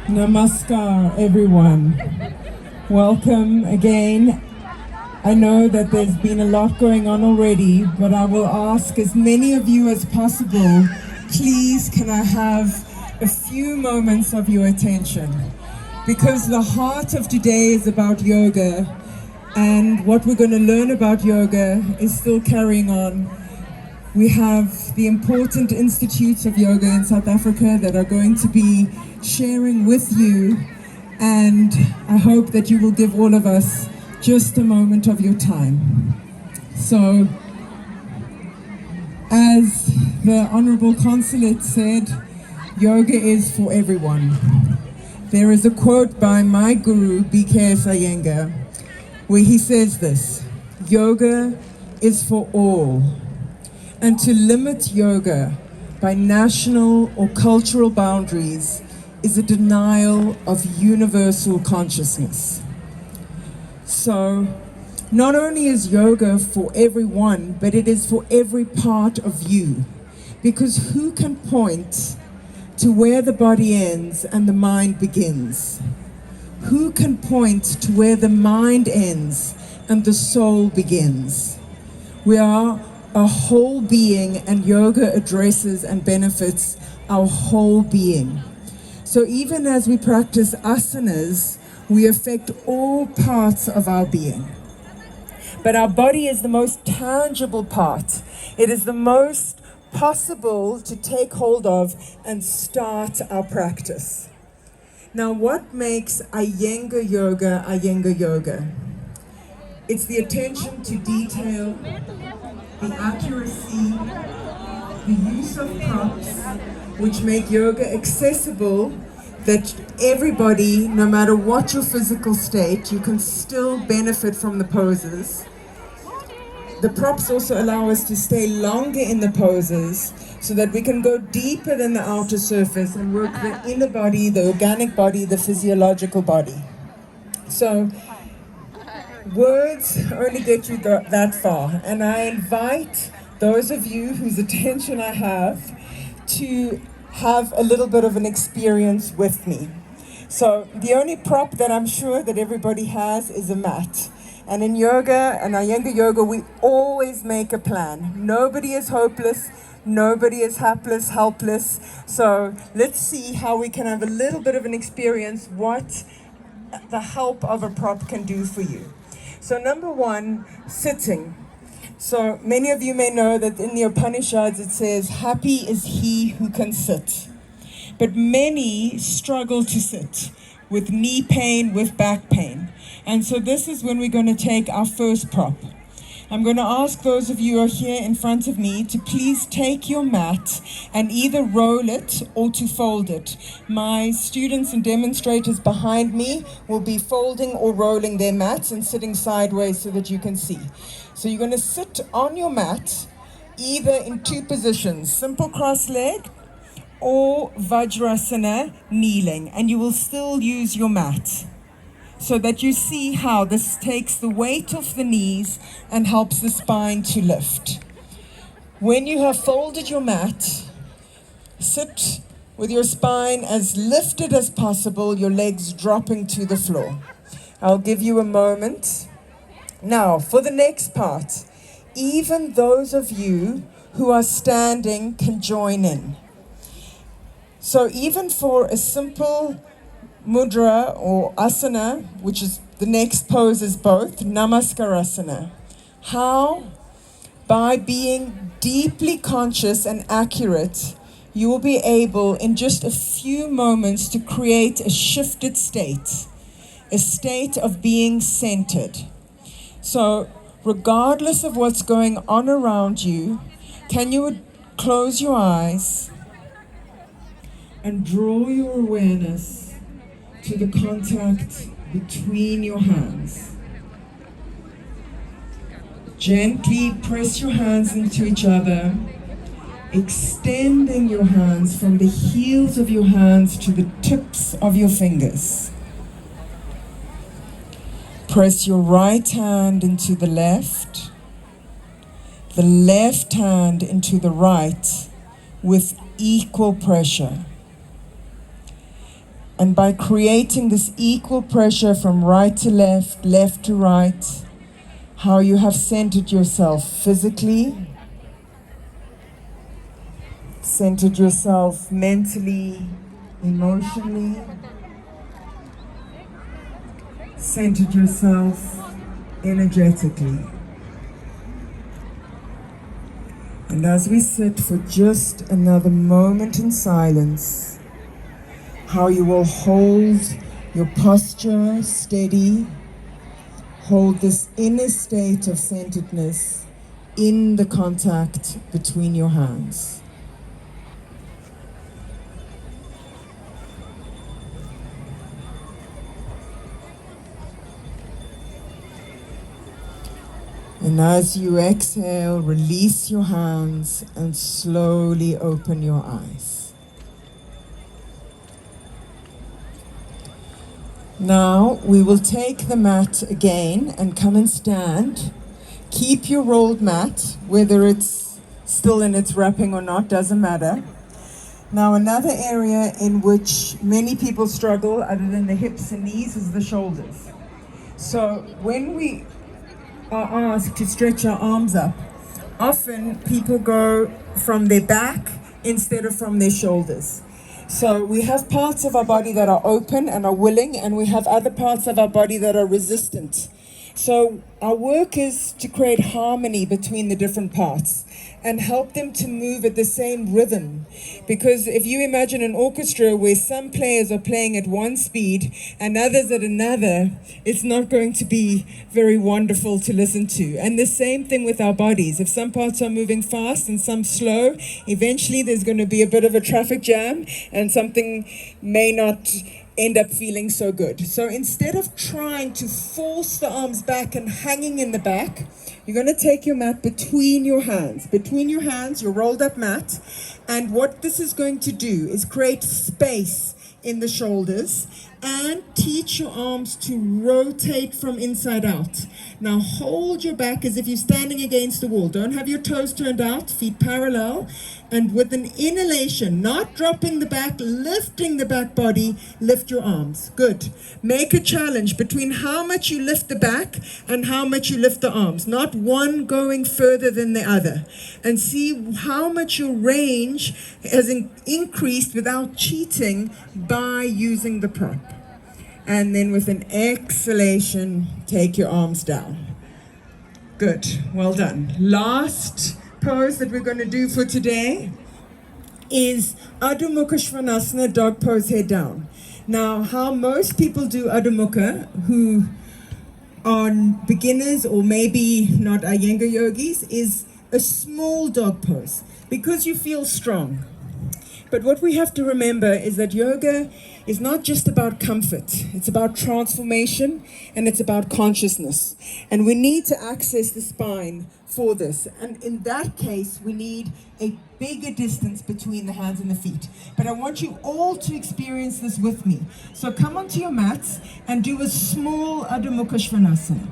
Namaskar, everyone. Welcome again. I know that there's been a lot going on already, but I will ask as many of you as possible, please can I have a few moments of your attention? Because the heart of today is about yoga, and what we're going to learn about yoga is still carrying on. We have the important institutes of yoga in South Africa that are going to be sharing with you, and I hope that you will give all of us just a moment of your time. So, as the Honorable Consulate said, yoga is for everyone. There is a quote by my guru, B.K.S. Iyengar, where he says this: yoga is for all. And to limit yoga by national or cultural boundaries is a denial of universal consciousness. So, not only is yoga for everyone, but it is for every part of you. Because who can point to where the body ends and the mind begins? Who can point to where the mind ends and the soul begins? We are a whole being, and yoga addresses and benefits our whole being. So even as we practice asanas, we affect all parts of our being. But our body is the most tangible part. It is the most possible to take hold of and start our practice. Now, what makes Iyengar yoga Iyengar yoga? It's the attention to detail, the accuracy, the use of props, which make yoga accessible, that everybody, no matter what your physical state, you can still benefit from the poses. The props also allow us to stay longer in the poses so that we can go deeper than the outer surface and work the inner body, the organic body, the physiological body. So, words only get you that far, and I invite those of you whose attention I have to have a little bit of an experience with me. So the only prop that I'm sure that everybody has is a mat. And in yoga and Iyengar yoga, we always make a plan. Nobody is hopeless, nobody is helpless. So let's see how we can have a little bit of an experience what the help of a prop can do for you. So number one, sitting. So many of you may know that in the Upanishads it says, happy is he who can sit. But many struggle to sit with knee pain, with back pain. And so this is when we're going to take our first prop. I'm going to ask those of you who are here in front of me to please take your mat and either roll it or to fold it. My students and demonstrators behind me will be folding or rolling their mats and sitting sideways so that you can see. So you're going to sit on your mat either in two positions, simple cross-leg or Vajrasana, kneeling, and you will still use your mat, so that you see how this takes the weight off the knees and helps the spine to lift. When you have folded your mat, sit with your spine as lifted as possible, your legs dropping to the floor. I'll give you a moment. Now, for the next part, even those of you who are standing can join in. So even for a simple mudra or asana, which is the next pose is both, namaskarasana. How? By being deeply conscious and accurate, you will be able in just a few moments to create a shifted state, a state of being centered. So regardless of what's going on around you, can you close your eyes and draw your awareness to the contact between your hands. Gently press your hands into each other, extending your hands from the heels of your hands to the tips of your fingers. Press your right hand into the left hand into the right, with equal pressure. And by creating this equal pressure from right to left, left to right, how you have centered yourself physically, centered yourself mentally, emotionally, centered yourself energetically. And as we sit for just another moment in silence, how you will hold your posture steady, hold this inner state of centeredness in the contact between your hands. And as you exhale, release your hands and slowly open your eyes. Now we will take the mat again and come and stand. Keep your rolled mat, whether it's still in its wrapping or not, doesn't matter. Now another area in which many people struggle, other than the hips and knees, is the shoulders. So when we are asked to stretch our arms up, often people go from their back instead of from their shoulders. So we have parts of our body that are open and are willing, and we have other parts of our body that are resistant. So our work is to create harmony between the different parts and help them to move at the same rhythm. Because if you imagine an orchestra where some players are playing at one speed and others at another, it's not going to be very wonderful to listen to. And the same thing with our bodies. If some parts are moving fast and some slow, eventually there's going to be a bit of a traffic jam and something may not end up feeling so good. So instead of trying to force the arms back and hanging in the back, you're going to take your mat between your hands. Between your hands, your rolled up mat. And what this is going to do is create space in the shoulders and teach your arms to rotate from inside out. Now hold your back as if you're standing against the wall. Don't have your toes turned out, feet parallel. And with an inhalation, not dropping the back, lifting the back body, lift your arms. Good. Make a challenge between how much you lift the back and how much you lift the arms. Not one going further than the other. And see how much your range has increased without cheating by using the prop. And then with an exhalation, take your arms down. Good. Well done. Last pose that we're going to do for today is Adho Mukha Svanasana, dog pose, head down. Now, how most people do Adho Mukha, who are beginners or maybe not Iyengar yogis, is a small dog pose because you feel strong. But what we have to remember is that yoga is not just about comfort. It's about transformation and it's about consciousness. And we need to access the spine for this. And in that case, we need a bigger distance between the hands and the feet. But I want you all to experience this with me. So come onto your mats and do a small Adho Mukha Svanasana.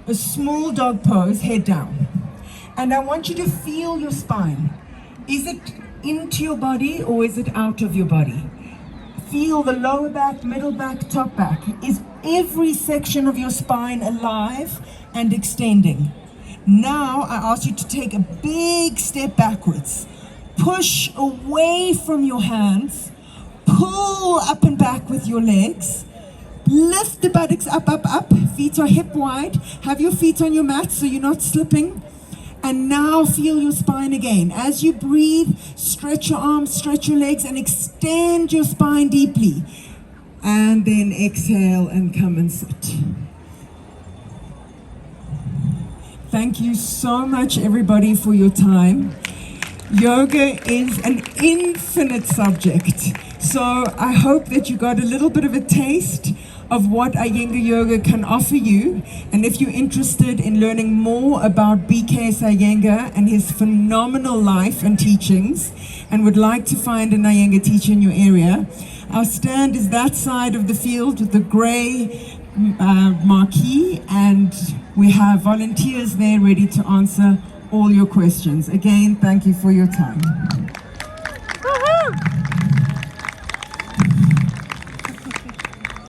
A small dog pose, head down. And I want you to feel your spine. Is it into your body or is it out of your body? Feel the lower back, middle back, top back. Is every section of your spine alive and extending? Now I ask you to take a big step backwards. Push away from your hands. Pull up and back with your legs. Lift the buttocks up, up, up. Feet are hip wide. Have your feet on your mat so you're not slipping. And now feel your spine again. As you breathe, stretch your arms, stretch your legs, and extend your spine deeply. And then exhale and come and sit. Thank you so much, everybody, for your time. Yoga is an infinite subject. So I hope that you got a little bit of a taste of what Iyengar Yoga can offer you. And if you're interested in learning more about BKS Iyengar and his phenomenal life and teachings, and would like to find an Iyengar teacher in your area, our stand is that side of the field with the gray marquee, and we have volunteers there ready to answer all your questions. Again, thank you for your time.